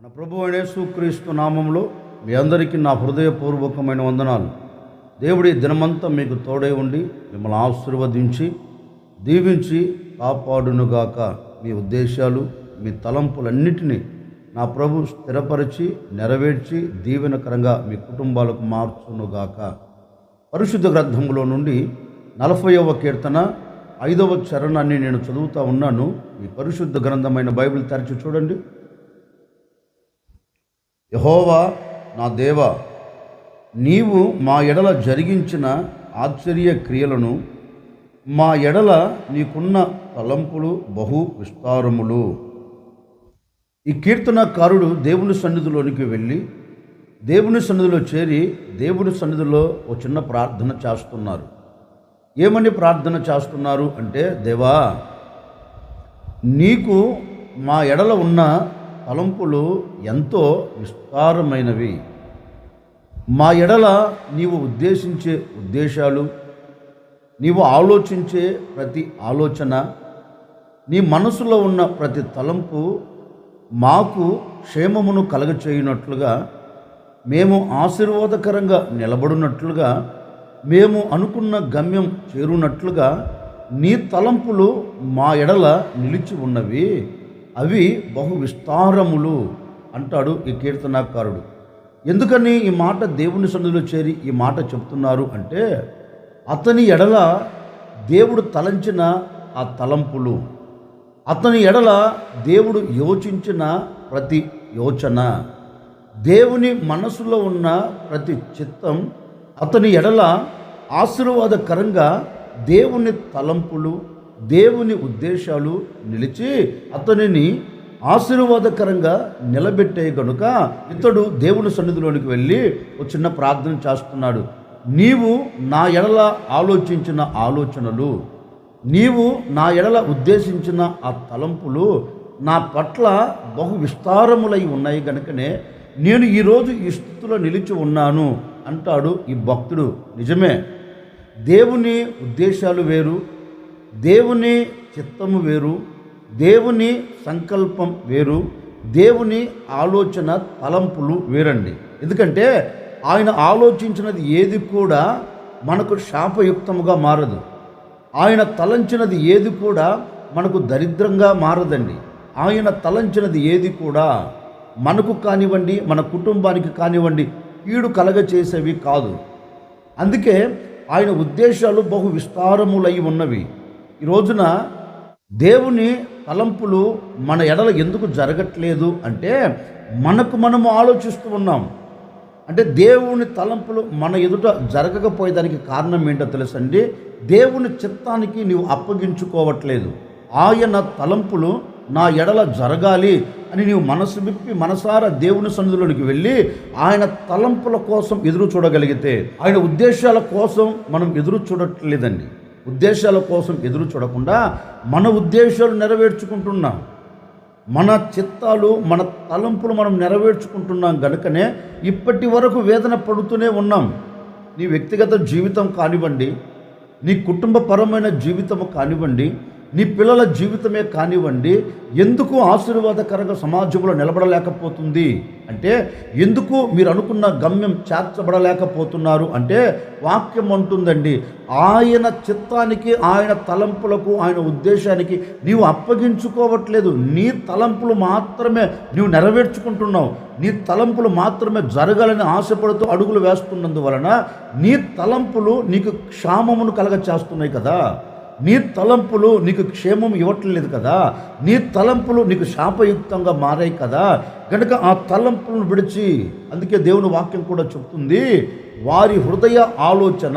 మన ప్రభు అయిన యేసుక్రీస్తు నామములో మీ అందరికీ నా హృదయపూర్వకమైన వందనాలు. దేవుడి దినమంతా మీకు తోడై ఉండి మిమ్మల్ని ఆశీర్వదించి దీవించి కాపాడునుగాక. మీ ఉద్దేశాలు మీ తలంపులన్నిటినీ నా ప్రభు స్థిరపరిచి నెరవేర్చి దీవెనకరంగా మీ కుటుంబాలకు మార్చునుగాక. పరిశుద్ధ గ్రంథంలో నుండి 40వ కీర్తన 5వ చరణాన్ని నేను చదువుతూ ఉన్నాను. ఈ పరిశుద్ధ గ్రంథమైన బైబిల్ తెరచి చూడండి. యెహోవా నా దేవా, నీవు మా ఎడల జరిగించిన ఆశ్చర్య క్రియలను, మా ఎడల నీకున్న తలంపులు బహు విస్తారములు. ఈ కీర్తనకారుడు దేవుని సన్నిధిలోనికి వెళ్ళి దేవుని సన్నిధిలో చేరి దేవుని సన్నిధిలో ఓ చిన్న ప్రార్థన చేస్తున్నారు. ఏమని ప్రార్థన చేస్తున్నారు అంటే, దేవా, నీకు మా ఎడల ఉన్న తలంపులు ఎంతో విస్తారమైనవి. మా ఎడల నీవు ఉద్దేశించే ఉద్దేశాలు, నీవు ఆలోచించే ప్రతి ఆలోచన, నీ మనసులో ఉన్న ప్రతి తలంపు మాకు క్షేమమును కలగచేయునట్లుగా, మేము ఆశీర్వాదకరంగా నిలబడినట్లుగా, మేము అనుకున్న గమ్యం చేరునట్లుగా నీ తలంపులు మా ఎడల నిలిచి ఉన్నవి. అవి బహు విస్తారములు అంటాడు ఈ కీర్తనాకారుడు. ఎందుకని ఈ మాట దేవుని సన్నిధిలో చేరి ఈ మాట చెప్తున్నారు అంటే, అతని ఎడల దేవుడు తలంచిన ఆ తలంపులు, అతని ఎడల దేవుడు యోచించిన ప్రతి యోచన, దేవుని మనసులో ఉన్న ప్రతి చిత్తం, అతని ఎడల ఆశీర్వాదకరంగా దేవుని తలంపులు, దేవుని ఉద్దేశాలు నిలిచి అతనిని ఆశీర్వాదకరంగా నిలబెట్టే గనుక ఇతడు దేవుని సన్నిధిలోనికి వెళ్ళి ఒక చిన్న ప్రార్థన చేస్తున్నాడు. నీవు నా ఎడల ఆలోచించిన ఆలోచనలు, నీవు నా ఎడల ఉద్దేశించిన ఆ తలంపులు నా పట్ల బహు విస్తారములై ఉన్నాయి గనుకనే నేను ఈరోజు ఈ స్థితిలో నిలిచి ఉన్నాను అంటాడు ఈ భక్తుడు. నిజమే, దేవుని ఉద్దేశాలు వేరు, దేవుని చిత్తము వేరు, దేవుని సంకల్పం వేరు, దేవుని ఆలోచన తలంపులు వేరండి. ఎందుకంటే ఆయన ఆలోచించినది ఏది కూడా మనకు శాపయుక్తముగా మారదు. ఆయన తలంచినది ఏది కూడా మనకు దరిద్రంగా మారదండి. ఆయన తలంచినది ఏది కూడా మనకు కానివ్వండి, మన కుటుంబానికి కానివ్వండి, కీడు కలగచేసేవి కాదు. అందుకే ఆయన ఉద్దేశాలు బహు విస్తారములై ఉన్నవి. ఈ రోజున దేవుని తలంపులు మన ఎడల ఎందుకు జరగట్లేదు అంటే, మనము ఆలోచిస్తూ ఉన్నాం. అంటే దేవుని తలంపులు మన ఎదుట జరగకపోయేదానికి కారణం ఏంటో తెలుసండి, దేవుని చిత్తానికి నీవు అప్పగించుకోవట్లేదు. ఆయన తలంపులు నా ఎడల జరగాలి అని నీవు మనసు విప్పి మనసారా దేవుని సన్నిధిలోనికి వెళ్ళి ఆయన తలంపుల కోసం ఎదురు చూడగలిగితే, ఆయన ఉద్దేశాల కోసం మనం ఎదురు చూడట్లేదండి. ఉద్దేశాల కోసం ఎదురు చూడకుండా మన ఉద్దేశాలు నెరవేర్చుకుంటున్నాం, మన చిత్తాలు, మన తలంపులు మనం నెరవేర్చుకుంటున్నాం గనుకనే ఇప్పటి వరకు వేదన పడుతూనే ఉన్నాం. నీ వ్యక్తిగత జీవితం కానివ్వండి, నీ కుటుంబపరమైన జీవితము కానివ్వండి, నీ పిల్లల జీవితమే కానివ్వండి, ఎందుకు ఆశీర్వాదకరంగా సమాజంలో నిలబడలేకపోతుంది అంటే, ఎందుకు మీరు అనుకున్న గమ్యం చేర్చబడలేకపోతున్నారు అంటే, వాక్యం అంటుందండి, ఆయన చిత్తానికి, ఆయన తలంపులకు, ఆయన ఉద్దేశానికి నీవు అప్పగించుకోవట్లేదు. నీ తలంపులు మాత్రమే నీవు నెరవేర్చుకుంటున్నావు. నీ తలంపులు మాత్రమే జరగాలని ఆశపడుతూ అడుగులు వేస్తున్నందువలన నీ తలంపులు నీకు క్షామమును కలగచేస్తున్నాయి కదా. నీ తలంపులు నీకు క్షేమం ఇవ్వట్లేదు కదా. నీ తలంపులు నీకు శాపయుక్తంగా మారాయి కదా. కనుక ఆ తలంపులను విడిచి, అందుకే దేవుని వాక్యం కూడా చెప్తుంది, వారి హృదయ ఆలోచన,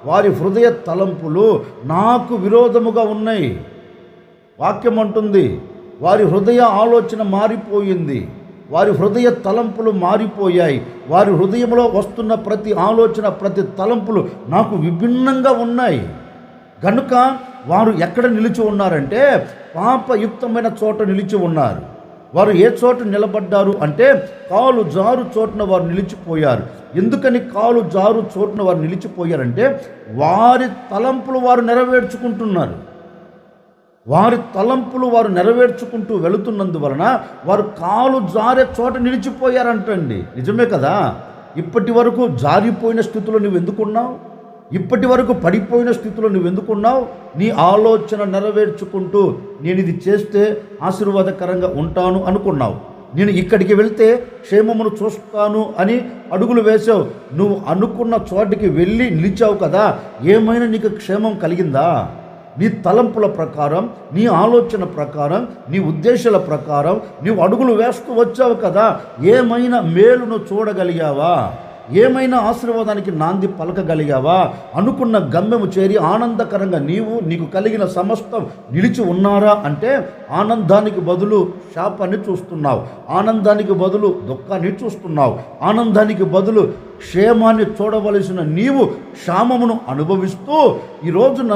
వారి హృదయ తలంపులు నాకు విరోధముగా ఉన్నాయి. వాక్యం అంటుంది, వారి హృదయ ఆలోచన మారిపోయింది, వారి హృదయ తలంపులు మారిపోయాయి. వారి హృదయంలో వస్తున్న ప్రతి ఆలోచన, ప్రతి తలంపులు నాకు విభిన్నంగా ఉన్నాయి. కనుక వారు ఎక్కడ నిలిచి ఉన్నారంటే, పాపయుక్తమైన చోట నిలిచి ఉన్నారు. వారు ఏ చోట నిలబడ్డారు అంటే, కాలు జారు చోటున వారు నిలిచిపోయారు. ఎందుకని కాలు జారు చోటున వారు నిలిచిపోయారంటే, వారి తలంపులు వారు నెరవేర్చుకుంటున్నారు. వారి తలంపులు వారు నెరవేర్చుకుంటూ వెళుతున్నందువలన వారు కాలు జారే చోట నిలిచిపోయారంటండి. నిజమే కదా. ఇప్పటి వరకు జారిపోయిన స్థితిలో నువ్వు ఎందుకున్నావు? ఇప్పటి వరకు పడిపోయిన స్థితిలో నువ్వు ఎందుకున్నావు? నీ ఆలోచన నెరవేర్చుకుంటూ నేను ఇది చేస్తే ఆశీర్వాదకరంగా ఉంటాను అనుకున్నావు. నేను ఇక్కడికి వెళ్తే క్షేమమును చూస్తాను అని అడుగులు వేసావు. నువ్వు అనుకున్న చోటికి వెళ్ళి నిలిచావు కదా. ఏమైనా నీకు క్షేమం కలిగిందా? నీ తలంపుల ప్రకారం, నీ ఆలోచన ప్రకారం, నీ ఉద్దేశాల ప్రకారం నీవు అడుగులు వేస్తూ వచ్చావు కదా. ఏమైనా మేలును చూడగలిగావా? ఏమైనా ఆశీర్వాదానికి నాంది పలకగలిగావా? అనుకున్న గమ్యము చేరి ఆనందకరంగా నీకు కలిగిన సమస్తం నిలిచి ఉన్నారా అంటే ఆనందానికి బదులు శాపాన్ని చూస్తున్నావు, ఆనందానికి బదులు దుఃఖాన్ని చూస్తున్నావు, ఆనందానికి బదులు క్షేమాన్ని చూడవలసిన నీవు క్షామమును అనుభవిస్తూ ఈ రోజున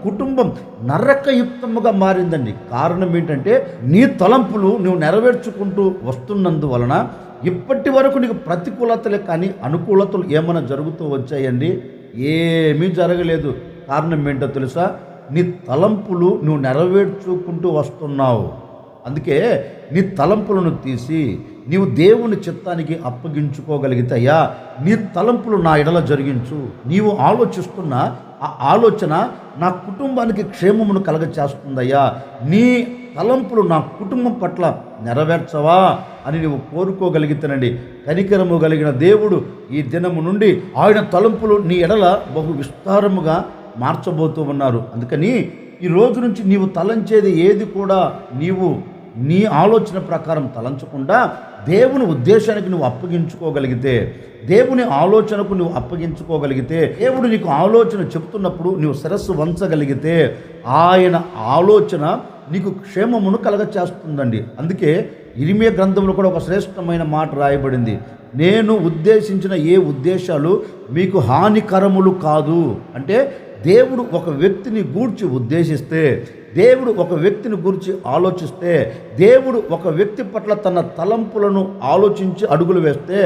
కుటుంబం నరకయుక్తముగా మారిందండి. కారణం ఏంటంటే నీ తలంపులు నువ్వు నెరవేర్చుకుంటూ వస్తున్నందువలన ఇప్పటి వరకు నీకు ప్రతికూలతలే కానీ అనుకూలతలు ఏమైనా జరుగుతూ వచ్చాయండి? ఏమీ జరగలేదు. కారణం ఏంటో తెలుసా? నీ తలంపులు నువ్వు నెరవేర్చుకుంటూ వస్తున్నావు. అందుకే నీ తలంపులను తీసి నీవు దేవుని చిత్తానికి అప్పగించుకోగలిగితే, అయ్యా నీ తలంపులు నా ఎడల జరిగించు, నీవు ఆలోచిస్తున్న ఆ ఆలోచన నా కుటుంబానికి క్షేమమును కలగచేస్తుందయ్యా, నీ తలంపులు నా కుటుంబం పట్ల నెరవేర్చవా అని నువ్వు కోరుకోగలిగితేనండి, కనికరము కలిగిన దేవుడు ఈ దినము నుండి ఆయన తలంపులు నీ ఎడల బహు విస్తారముగా మార్చబోతూ ఉన్నారు. అందుకని ఈ రోజు నుంచి నీవు తలంచేది ఏది కూడా నీవు నీ ఆలోచన ప్రకారం తలంచకుండా దేవుని ఉద్దేశానికి నువ్వు అప్పగించుకోగలిగితే, దేవుని ఆలోచనకు నువ్వు అప్పగించుకోగలిగితే, దేవుడు నీకు ఆలోచన చెప్తున్నప్పుడు నువ్వు శిరస్సు వంచగలిగితే ఆయన ఆలోచన నీకు క్షేమమును కలగచేస్తుందండి. అందుకే ఇరిమియా గ్రంథంలో కూడా ఒక శ్రేష్టమైన మాట రాయబడింది. నేను ఉద్దేశించిన ఏ ఉద్దేశాలు మీకు హానికరములు కాదు. అంటే దేవుడు ఒక వ్యక్తిని గూర్చి ఉద్దేశిస్తే, దేవుడు ఒక వ్యక్తిని గురించి ఆలోచిస్తే, దేవుడు ఒక వ్యక్తి పట్ల తన తలంపులను ఆలోచించి అడుగులు వేస్తే,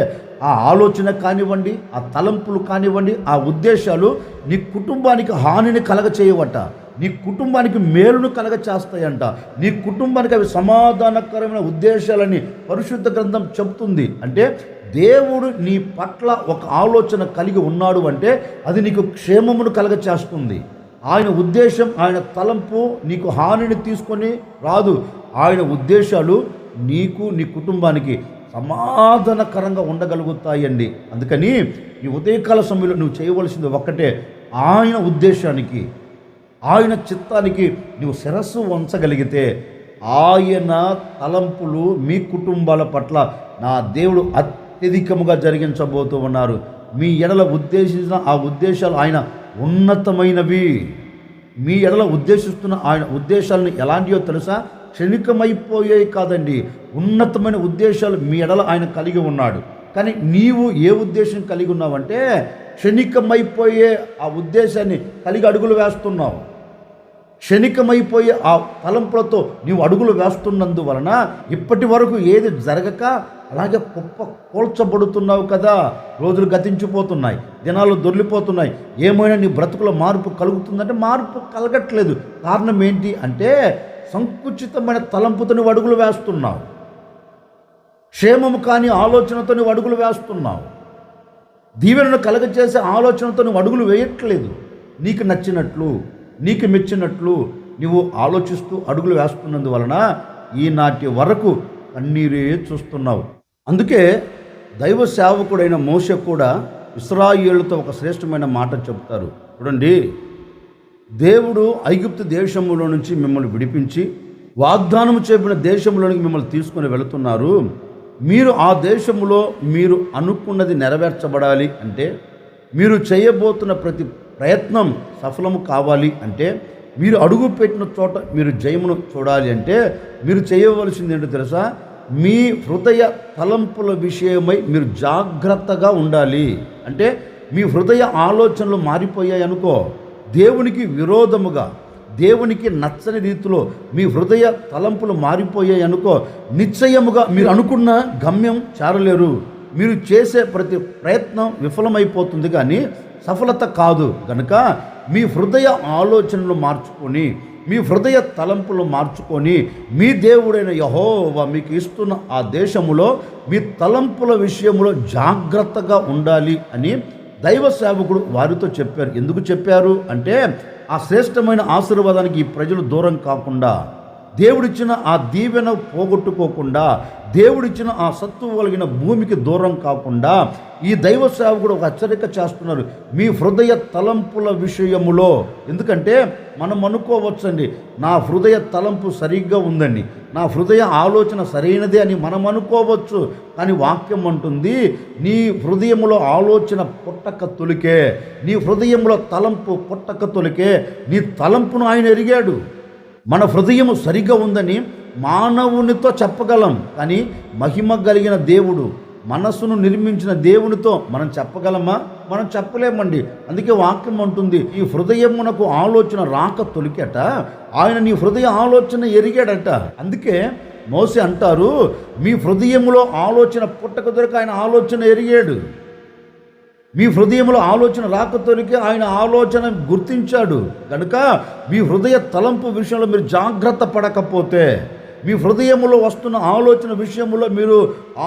ఆ ఆలోచన కానివ్వండి, ఆ తలంపులు కానివ్వండి, ఆ ఉద్దేశాలు నీ కుటుంబానికి హానిని కలగచేయవట, నీ కుటుంబానికి మేలును కలగచేస్తాయంట, నీ కుటుంబానికి అవి సమాధానకరమైన ఉద్దేశాలని పరిశుద్ధ గ్రంథం చెప్తుంది. అంటే దేవుడు నీ పట్ల ఒక ఆలోచన కలిగి ఉన్నాడు అంటే అది నీకు క్షేమమును కలగచేస్తుంది. ఆయన ఉద్దేశం, ఆయన తలంపు నీకు హానిని తీసుకొని రాదు. ఆయన ఉద్దేశాలు నీకు నీ కుటుంబానికి సమాధానకరంగా ఉండగలుగుతాయండి. అందుకని ఈ ఉదయకాల సమయంలో నువ్వు చేయవలసింది ఒక్కటే, ఆయన ఉద్దేశానికి, ఆయన చిత్తానికి నువ్వు శిరస్సు వంచగలిగితే ఆయన తలంపులు మీ కుటుంబాల పట్ల నా దేవుడు అత్యధికముగా జరిగించబోతూ ఉన్నారు. మీ ఎడల ఉద్దేశించిన ఆ ఉద్దేశాలు ఆయన ఉన్నతమైనవి. మీ ఎడల ఉద్దేశిస్తున్న ఆయన ఉద్దేశాలను ఎలాంటివో తెలుసా? క్షణికమైపోయాయి కాదండి, ఉన్నతమైన ఉద్దేశాలు మీ ఎడల ఆయన కలిగి ఉన్నాడు. కానీ నీవు ఏ ఉద్దేశం కలిగి ఉన్నావంటే క్షణికమైపోయే ఆ ఉద్దేశాన్ని కలిగి అడుగులు వేస్తున్నావు. క్షణికమైపోయే ఆ తలంపులతో నీవు అడుగులు వేస్తున్నందువలన ఇప్పటి వరకు ఏది జరగక అలాగే కూల్చబడుతున్నావు కదా. రోజులు గతించిపోతున్నాయి, దినాలు దొర్లిపోతున్నాయి. ఏమైనా నీ బ్రతుకులో మార్పు కలుగుతుందంటే మార్పు కలగట్లేదు. కారణం ఏంటి అంటే సంకుచితమైన తలంపుతో నువ్వు అడుగులు వేస్తున్నావు, క్షేమము కాని ఆలోచనతో నువ్వు అడుగులు వేస్తున్నావు, దీవెనను కలగచేసే ఆలోచనతో నువ్వు అడుగులు వేయట్లేదు. నీకు నచ్చినట్లు, నీకు మెచ్చినట్లు నువ్వు ఆలోచిస్తూ అడుగులు వేస్తున్నందువలన ఈనాటి వరకు కన్నీరే చూస్తున్నావు. అందుకే దైవ సేవకుడైన మోషే కూడా ఇశ్రాయేలుతో ఒక శ్రేష్టమైన మాట చెప్తారు. చూడండి, దేవుడు ఐగుప్తు దేశంలో నుంచి మిమ్మల్ని విడిపించి వాగ్దానము చెప్పిన దేశంలోనికి మిమ్మల్ని తీసుకొని వెళుతున్నారు. మీరు ఆ దేశంలో మీరు అనుకున్నది నెరవేర్చబడాలి అంటే, మీరు చేయబోతున్న ప్రతి ప్రయత్నం సఫలము కావాలి అంటే, మీరు అడుగు పెట్టిన చోట మీరు జయమును చూడాలి అంటే మీరు చేయవలసింది ఏంటో తెలుసా? మీ హృదయ తలంపుల విషయమై మీరు జాగ్రత్తగా ఉండాలి. అంటే మీ హృదయ ఆలోచనలు మారిపోయాయి అనుకో, దేవునికి విరోధముగా, దేవునికి నచ్చని రీతిలో మీ హృదయ తలంపులు మారిపోయాయి అనుకో, నిశ్చయముగా మీరు అనుకున్న గమ్యం చేరలేరు. మీరు చేసే ప్రతి ప్రయత్నం విఫలమైపోతుంది కానీ సఫలత కాదు. కనుక మీ హృదయ ఆలోచనలు మార్చుకొని మీ హృదయ తలంపులు మార్చుకొని మీ దేవుడైన యెహోవా మీకు ఇస్తున్న ఆ దేశములో మీ తలంపుల విషయంలో జాగ్రత్తగా ఉండాలి అని దైవ సేవకుడు వారితో చెప్పారు. ఎందుకు చెప్పారు అంటే ఆ శ్రేష్టమైన ఆశీర్వాదానికి ఈ ప్రజలు దూరం కాకుండా, దేవుడిచ్చిన ఆ దీవెన పోగొట్టుకోకుండా, దేవుడిచ్చిన ఆ సత్తువ కలిగిన భూమికి దూరం కాకుండా ఈ దైవ సేవకుడు ఒక హెచ్చరిక చేస్తున్నారు, మీ హృదయ తలంపుల విషయములో. ఎందుకంటే మనం అనుకోవచ్చండి, నా హృదయ తలంపు సరిగ్గా ఉందండి, నా హృదయ ఆలోచన సరైనదే అని మనం అనుకోవచ్చు. కానీ వాక్యం అంటుంది, నీ హృదయములో ఆలోచన పుట్టక తొలికే, నీ హృదయంలో తలంపు పుట్టక తొలికే నీ తలంపును ఆయన ఎరిగాడు. మన హృదయము సరిగ్గా ఉందని మానవునితో చెప్పగలం, కానీ మహిమ కలిగిన దేవుడు, మనస్సును నిర్మించిన దేవునితో మనం చెప్పగలమా? మనం చెప్పలేమండి. అందుకే వాక్యం అంటుంది, ఈ హృదయమునకు ఆలోచన రాక తొలికేట ఆయన నీ హృదయ ఆలోచన ఎరిగాడట. అందుకే మోసే అంటారు, మీ హృదయములో ఆలోచన పుట్టక దొరికి ఆయన ఆలోచన ఎరిగాడు. మీ హృదయంలో ఆలోచన రాకతోనికి ఆయన ఆలోచన గుర్తించాడు. కనుక మీ హృదయ తలంపు విషయంలో మీరు జాగ్రత్త పడకపోతే, మీ హృదయంలో వస్తున్న ఆలోచన విషయంలో మీరు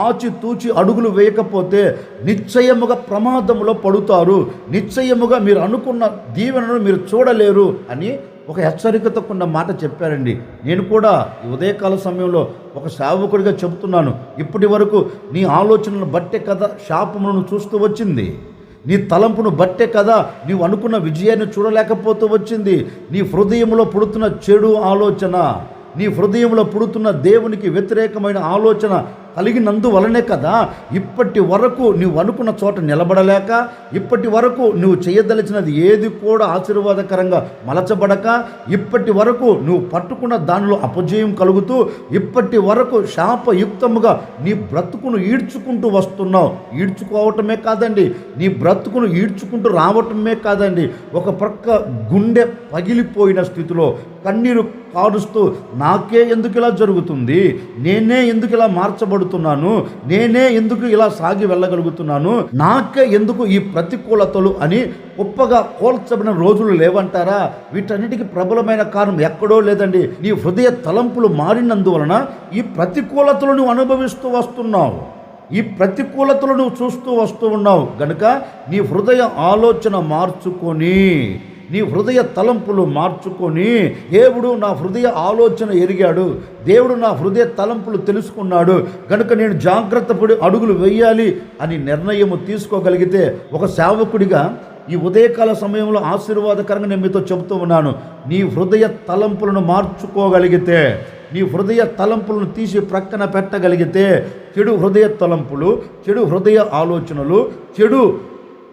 ఆచితూచి అడుగులు వేయకపోతే నిశ్చయముగా ప్రమాదంలో పడుతారు, నిశ్చయముగా మీరు అనుకున్న దీవెనను మీరు చూడలేరు అని ఒక హెచ్చరికతో కొన్న మాట చెప్పారండి. నేను కూడా ఈ ఉదయకాల సమయంలో ఒక సేవకుడిగా చెబుతున్నాను, ఇప్పటి వరకు నీ ఆలోచనను బట్టే కదా శాపములను చూస్తూ వచ్చింది, నీ తలంపును బట్టే కదా నీవు అనుకున్న విజయాన్ని చూడలేకపోతూ వచ్చింది. నీ హృదయంలో పుడుతున్న చెడు ఆలోచన, నీ హృదయంలో పుడుతున్న దేవునికి వ్యతిరేకమైన ఆలోచన కలిగినందువలనే కదా ఇప్పటి వరకు నువ్వు అనుకున్న చోట నిలబడలేక, ఇప్పటి వరకు నువ్వు చేయదలిచినది ఏది కూడా ఆశీర్వాదకరంగా మలచబడక, ఇప్పటి వరకు నువ్వు పట్టుకున్న దానిలో అపజయం కలుగుతూ, ఇప్పటి వరకు శాపయుక్తముగా నీ బ్రతుకును ఈడ్చుకుంటూ వస్తున్నావు. ఈడ్చుకోవటమే కాదండి, నీ బ్రతుకును ఈడ్చుకుంటూ రావటమే కాదండి, ఒక ప్రక్క గుండె పగిలిపోయిన స్థితిలో కన్నీరు కాడుస్తూ, నాకే ఎందుకు ఇలా జరుగుతుంది, నేనే ఎందుకు ఇలా మార్చబడుతున్నాను, నేనే ఎందుకు ఇలా సాగి వెళ్ళగలుగుతున్నాను, నాకే ఎందుకు ఈ ప్రతికూలతలు అని గొప్పగా కోల్చబడిన రోజులు లేవంటారా? వీటన్నిటికీ ప్రబలమైన కారణం ఎక్కడో లేదండి, నీ హృదయ తలంపులు మారినందువలన ఈ ప్రతికూలతలు నువ్వు అనుభవిస్తూ వస్తున్నావు, ఈ ప్రతికూలతలు నువ్వు చూస్తూ వస్తూ ఉన్నావు. గనుక నీ హృదయ ఆలోచన మార్చుకొని, నీ హృదయ తలంపులు మార్చుకొని, దేవుడు నా హృదయ ఆలోచన ఎరిగాడు, దేవుడు నా హృదయ తలంపులు తెలుసుకున్నాడు, కనుక నేను జాగ్రత్త పడి అడుగులు వేయాలి అని నిర్ణయము తీసుకోగలిగితే, ఒక సేవకుడిగా ఈ ఉదయకాల సమయంలో ఆశీర్వాదకరంగా నేను మీతో చెబుతూ ఉన్నాను, నీ హృదయ తలంపులను మార్చుకోగలిగితే, నీ హృదయ తలంపులను తీసి ప్రక్కన పెట్టగలిగితే, చెడు హృదయ తలంపులు, చెడు హృదయ ఆలోచనలు, చెడు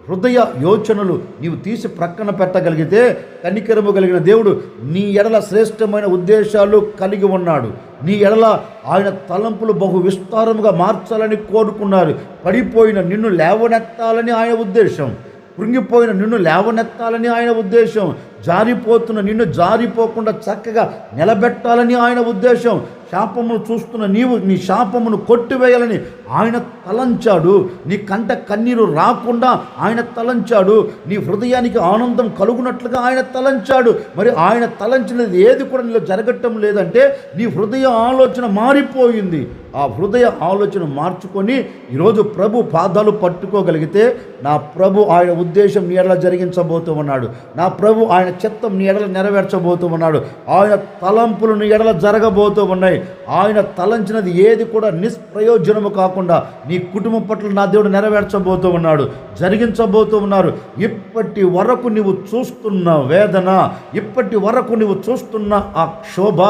హృదయ యోచనలు నీవు తీసి ప్రక్కన పెట్టగలిగితే, కనికరము కలిగిన దేవుడు నీ ఎడల శ్రేష్టమైన ఉద్దేశాలు కలిగి ఉన్నాడు. నీ ఎడల ఆయన తలంపులు బహు విస్తారముగా మార్చాలని కోరుకున్నారు. పడిపోయిన నిన్ను లేవనెత్తాలని ఆయన ఉద్దేశం, కృంగిపోయిన నిన్ను లేవనెత్తాలని ఆయన ఉద్దేశం, జారిపోతున్న నిన్ను జారిపోకుండా చక్కగా నిలబెట్టాలని ఆయన ఉద్దేశం, శాపమును చూస్తున్న నీవు నీ శాపమును కొట్టివేయాలని ఆయన తలంచాడు. నీ కంట కన్నీరు రాకుండా ఆయన తలంచాడు. నీ హృదయానికి ఆనందం కలుగునట్లుగా ఆయన తలంచాడు. మరి ఆయన తలంచినది ఏది కూడా నీలో జరగటం లేదంటే నీ హృదయ ఆలోచన మారిపోయింది. ఆ హృదయ ఆలోచన మార్చుకొని ఈరోజు ప్రభు పాదాలు పట్టుకోగలిగితే, నా ప్రభు ఆయన ఉద్దేశం నీ ఎడల జరిగించబోతూ ఉన్నాడు, నా ప్రభు ఆయన చిత్తం నీ ఎడల నెరవేర్చబోతూ ఉన్నాడు, ఆయన తలంపులు నీ ఎడల జరగబోతూ ఉన్నాయి. ఆయన తలంచినది ఏది కూడా నిష్ప్రయోజనము కాకుండా నీ కుటుంబం పట్ల నా దేవుడు నెరవేర్చబోతూ ఉన్నాడు, జరిగించబోతూ ఉన్నారు. ఇప్పటి వరకు నువ్వు చూస్తున్న వేదన, ఇప్పటి వరకు నువ్వు చూస్తున్న ఆ క్షోభ,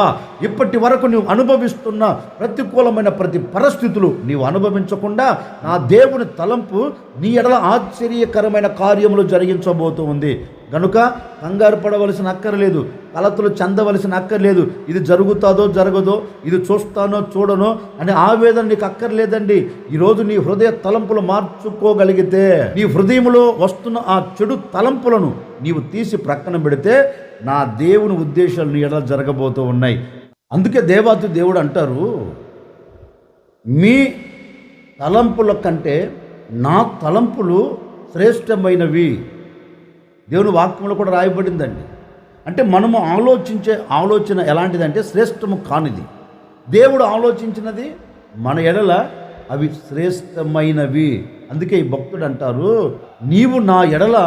ఇప్పటి వరకు నువ్వు అనుభవిస్తున్న ప్రతికూలమైన ప్రతి పరిస్థితులు నీవు అనుభవించకుండా నా దేవుని తలంపు నీ ఎడల ఆశ్చర్యకరమైన కార్యములు జరిగించబోతూ ఉంది. కనుక కంగారు పడవలసిన అక్కర్లేదు, కలతలు చెందవలసిన అక్కర్లేదు. ఇది జరుగుతుందో జరగదో, ఇది చూస్తానో చూడనో అనే ఆవేదన నీకు అక్కర్లేదండి. ఈరోజు నీ హృదయ తలంపులు మార్చుకోగలిగితే, నీ హృదయంలో వస్తున్న ఆ చెడు తలంపులను నీవు తీసి ప్రక్కన పెడితే, నా దేవుని ఉద్దేశాలు నీ ఎడల జరగబోతూ ఉన్నాయి. అందుకే దేవాతి దేవుడు అంటారు, మీ తలంపుల కంటే నా తలంపులు శ్రేష్టమైనవి. దేవుని వాక్యంలో కూడా రాయబడిందండి. అంటే మనము ఆలోచించే ఆలోచన ఎలాంటిదంటే శ్రేష్టము కానిది. దేవుడు ఆలోచించినది మన ఎడల అవి శ్రేష్టమైనవి. అందుకే ఈ భక్తుడు అంటారు, నీవు నా ఎడల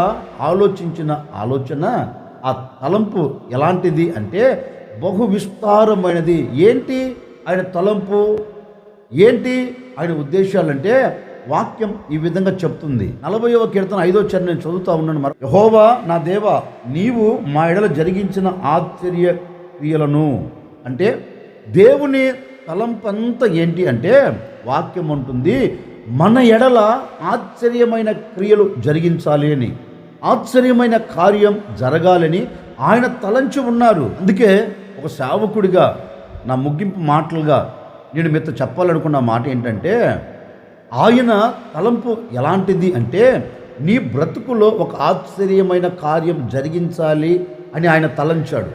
ఆలోచించిన ఆలోచన, ఆ తలంపు ఎలాంటిది అంటే బహు విస్తారమైనది. ఏంటి ఆయన తలంపు, ఏంటి ఆయన ఉద్దేశాలంటే వాక్యం ఈ విధంగా చెప్తుంది. 40వ కీర్తన 5వ చరణం నేను చదువుతా ఉన్నాను. యెహోవా నా దేవా, నీవు మా ఎడల జరిగించిన ఆశ్చర్య క్రియలను, అంటే దేవుని తలంపంతా ఏంటి అంటే వాక్యం ఉంటుంది, మన ఎడల ఆశ్చర్యమైన క్రియలు జరిగించాలి అని, ఆశ్చర్యమైన కార్యం జరగాలని ఆయన తలంచి ఉన్నారు. అందుకే ఒక సేవకుడిగా నా ముగింపు మాటలుగా నేను మీతో చెప్పాలనుకున్న మాట ఏంటంటే, ఆయన తలంపు ఎలాంటిది అంటే నీ బ్రతుకులో ఒక ఆశ్చర్యమైన కార్యం జరిగించాలి అని ఆయన తలంచాడు.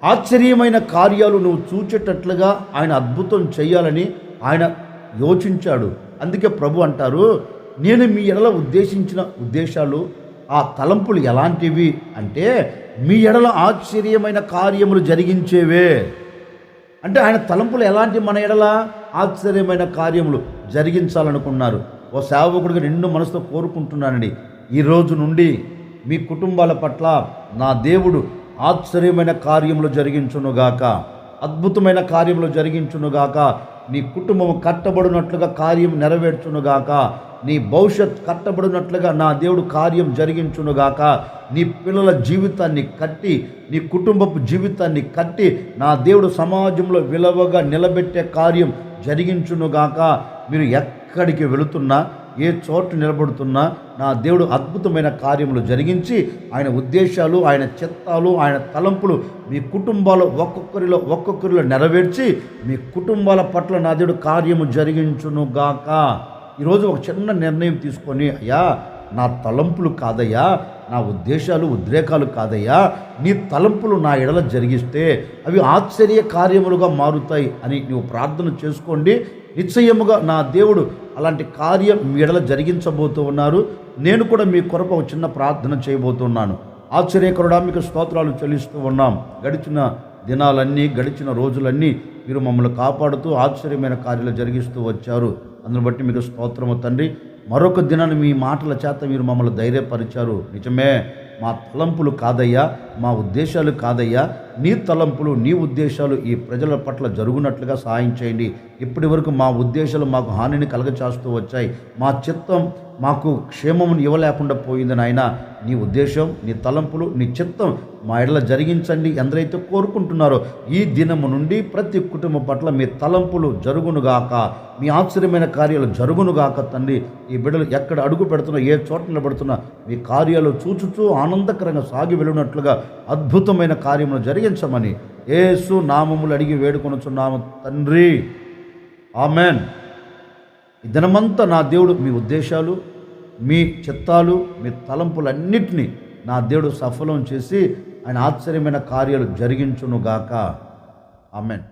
ఆశ్చర్యమైన కార్యాలు నువ్వు చూచేటట్లుగా ఆయన అద్భుతం చేయాలని ఆయన యోచించాడు. అందుకే ప్రభు అంటారు, నేను మీ ఎడల ఉద్దేశించిన ఉద్దేశాలు, ఆ తలంపులు ఎలాంటివి అంటే మీ ఎడల ఆశ్చర్యమైన కార్యములు జరిగించేవే. అంటే ఆయన తలంపులు ఎలాంటి, మన ఎడల ఆశ్చర్యమైన కార్యములు జరిగించాలనుకున్నారు. ఓ సేవకుడిగా నిండు మనసుతో కోరుకుంటున్నానండి, ఈ రోజు నుండి మీ కుటుంబాల పట్ల నా దేవుడు ఆశ్చర్యమైన కార్యములు జరిగించునుగాక, అద్భుతమైన కార్యములు జరిగించునుగాక, నీ కుటుంబం కట్టబడినట్లుగా కార్యం నెరవేర్చునుగాక, నీ భవిష్యత్ కట్టబడినట్లుగా నా దేవుడు కార్యం జరిగించునుగాక, నీ పిల్లల జీవితాన్ని కట్టి, నీ కుటుంబపు జీవితాన్ని కట్టి నా దేవుడు సమాజంలో విలువగా నిలబెట్టే కార్యం జరిగించునుగాక. మీరు ఎక్కడికి వెళుతున్నా, ఏ చోటు నిలబడుతున్నా నా దేవుడు అద్భుతమైన కార్యములు జరిగించి ఆయన ఉద్దేశాలు, ఆయన చిత్తాలు, ఆయన తలంపులు మీ కుటుంబాలు ఒక్కొక్కరిలో నెరవేర్చి మీ కుటుంబాల పట్ల నా దేవుడు కార్యము జరిగించునుగాక. ఈరోజు ఒక చిన్న నిర్ణయం తీసుకొని, అయ్యా నా తలంపులు కాదయ్యా, నా ఉద్దేశాలు ఉద్రేకాలు కాదయ్యా, నీ తలంపులు నా ఎడల జరిగిస్తే అవి ఆశ్చర్య కార్యములుగా మారుతాయి అని నువ్వు ప్రార్థన చేసుకోండి. నిశ్చయముగా నా దేవుడు అలాంటి కార్యం మీ ఎడల జరిగించబోతూ ఉన్నారు. నేను కూడా మీ కొరకు ఒక చిన్న ప్రార్థన చేయబోతున్నాను. ఆశ్చర్యకరుడా, మీకు స్తోత్రాలు చెల్లిస్తూ ఉన్నాం. గడిచిన దినాలన్నీ, గడిచిన రోజులన్నీ మీరు మమ్మల్ని కాపాడుతూ ఆశ్చర్యమైన కార్యాలు జరిగిస్తూ వచ్చారు. అందుని బట్టి మీకు స్తోత్రము తండ్రి. మరొక దినాన్ని మీ మాటల చేత మీరు మమ్మల్ని ధైర్యపరిచారు. నిజమే, మా తలంపులు కాదయ్యా, మా ఉద్దేశాలు కాదయ్యా, నీ తలంపులు, నీ ఉద్దేశాలు ఈ ప్రజల పట్ల జరుగునట్లుగా సహాయం చేయండి. ఇప్పటి వరకు మా ఉద్దేశాలు మాకు హానిని కలగచేస్తూ వచ్చాయి, మా చిత్తం మాకు క్షేమమును ఇవ్వలేకుండా పోయింది నాయన. నీ ఉద్దేశం, నీ తలంపులు, నీ చిత్తం మా ఎడల జరిగించండి. ఎందరైతే కోరుకుంటున్నారో ఈ దినము నుండి ప్రతి కుటుంబం పట్ల మీ తలంపులు జరుగునుగాక, మీ ఆశ్చర్యమైన కార్యాలు జరుగునుగాక తండ్రి. ఈ బిడ్డలు ఎక్కడ అడుగు పెడుతున్నా, ఏ చోట నిలబడుతున్నా మీ కార్యాలు చూచుచూ ఆనందకరంగా సాగి వెళ్ళినట్లుగా అద్భుతమైన కార్యములు జరిగించమని యేసు నామములు అడిగి వేడుకొనుచున్నాము తండ్రి, ఆమెన్. ఈ దినమంతా నా దేవుడు మీ ఉద్దేశాలు, మీ చిత్తాలు, మీ తలంపులన్నిటినీ నా దేవుడు సఫలం చేసి ఆయన ఆశ్చర్యమైన కార్యాలు జరిగించునుగాక. ఆమెన్.